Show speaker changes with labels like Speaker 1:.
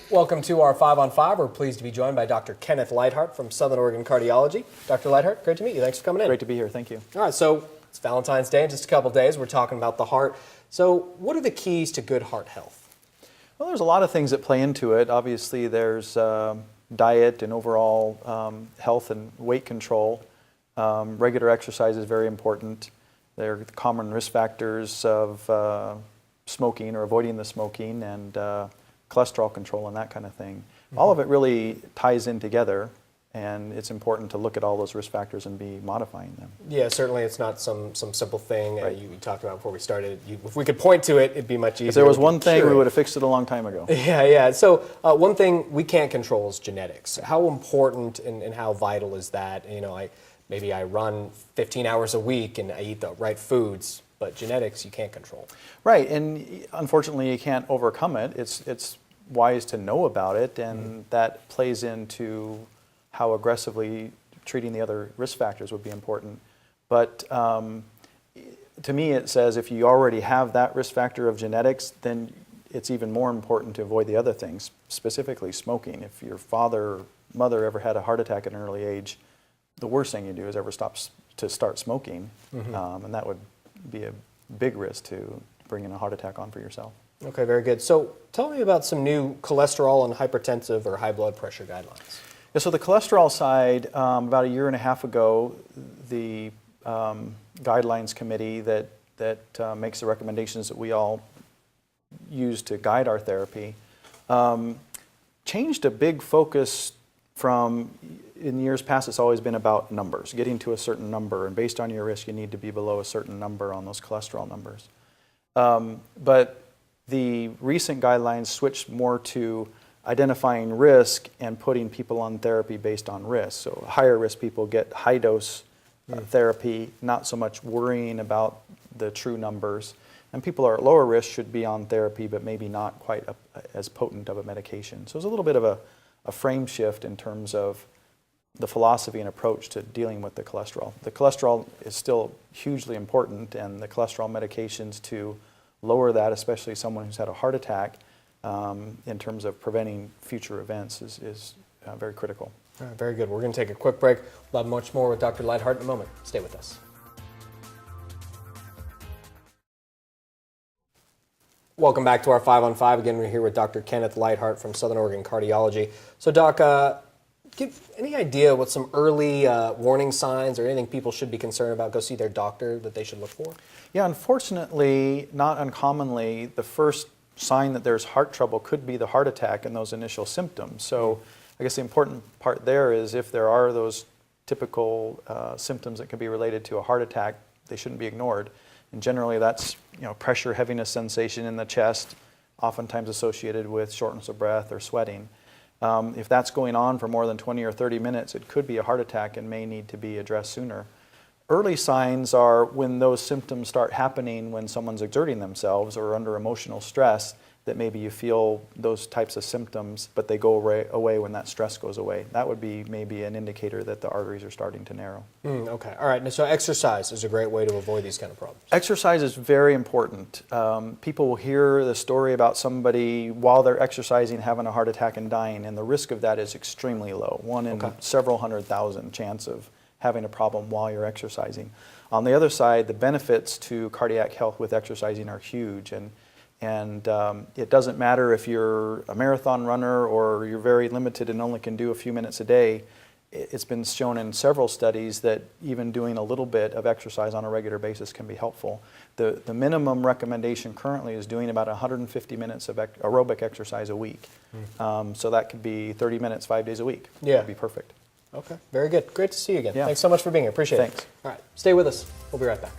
Speaker 1: Welcome to our 5 on 5. We're pleased to be joined by Dr. Kenneth Lightheart from Southern Oregon Cardiology. Dr. Lightheart, great to meet you. Thanks for coming in.
Speaker 2: Great to be here. Thank you.
Speaker 1: All right, so it's Valentine's Day in just a couple days. We're talking about the heart. So what are the keys to good heart health?
Speaker 2: Well, there's a lot of things that play into it. Obviously, there's diet and overall health and weight control. Regular exercise is very important. There are common risk factors of smoking or avoiding the smoking and cholesterol control and that kind of thing. All of it really ties in together, and it's important to look at all those risk factors and be modifying them.
Speaker 1: Yeah, certainly it's not some simple thing
Speaker 2: Right.
Speaker 1: you talked about before we started. If we could point to it, it'd be much easier.
Speaker 2: If there was one thing, we would have fixed it a long time ago.
Speaker 1: Yeah. So one thing we can't control is genetics. How important and how vital is that? You know, maybe I run 15 hours a week and I eat the right foods, but genetics you can't control.
Speaker 2: Right, and unfortunately you can't overcome it. It's wise to know about it, and that plays into how aggressively treating the other risk factors would be important. But to me it says if you already have that risk factor of genetics, then it's even more important to avoid the other things, specifically smoking. If your father or mother ever had a heart attack at an early age, the worst thing you do is ever start smoking, and that would be a big risk to bringing a heart attack on for yourself.
Speaker 1: Okay, very good. So tell me about some new cholesterol and hypertensive or high blood pressure guidelines.
Speaker 2: Yeah, so the cholesterol side, about a year and a half ago, the guidelines committee that makes the recommendations that we all use to guide our therapy changed a big focus from, in years past, it's always been about numbers, getting to a certain number, and based on your risk, you need to be below a certain number on those cholesterol numbers. But the recent guidelines switched more to identifying risk and putting people on therapy based on risk. So higher risk people get high dose therapy, not so much worrying about the true numbers. And people are at lower risk should be on therapy, but maybe not quite as potent of a medication. So it's a little bit of a frame shift in terms of the philosophy and approach to dealing with the cholesterol. The cholesterol is still hugely important, and the cholesterol medications to lower that, especially someone who's had a heart attack, in terms of preventing future events is very critical.
Speaker 1: All right, very good. We're going to take a quick break. We'll have much more with Dr. Lightheart in a moment. Stay with us. Welcome back to our 5 on 5. Again, we're here with Dr. Kenneth Lightheart from Southern Oregon Cardiology. So, Doc, give any idea what some early warning signs or anything people should be concerned about, go see their doctor, that they should look for?
Speaker 2: Yeah, unfortunately, not uncommonly, the first sign that there's heart trouble could be the heart attack and those initial symptoms. So I guess the important part there is if there are those typical symptoms that can be related to a heart attack, they shouldn't be ignored. And generally that's pressure, heaviness sensation in the chest, oftentimes associated with shortness of breath or sweating. If that's going on for more than 20 or 30 minutes, it could be a heart attack and may need to be addressed sooner. Early signs are when those symptoms start happening when someone's exerting themselves or under emotional stress, that maybe you feel those types of symptoms, but they go away when that stress goes away. That would be maybe an indicator that the arteries are starting to narrow.
Speaker 1: Okay, all right. So exercise is a great way to avoid these kind of problems.
Speaker 2: Exercise is very important. People will hear the story about somebody while they're exercising having a heart attack and dying, and the risk of that is extremely low. One in several 100,000 chance of having a problem while you're exercising. On the other side, the benefits to cardiac health with exercising are huge, and it doesn't matter if you're a marathon runner or you're very limited and only can do a few minutes a day. It's been shown in several studies that even doing a little bit of exercise on a regular basis can be helpful. The minimum recommendation currently is doing about 150 minutes of aerobic exercise a week. So that could be 30 minutes 5 days a week.
Speaker 1: Yeah.
Speaker 2: That would be perfect.
Speaker 1: Okay, very good. Great to see you again.
Speaker 2: Yeah.
Speaker 1: Thanks so much for being here. Appreciate it.
Speaker 2: Thanks.
Speaker 1: All right, stay with us. We'll be right back.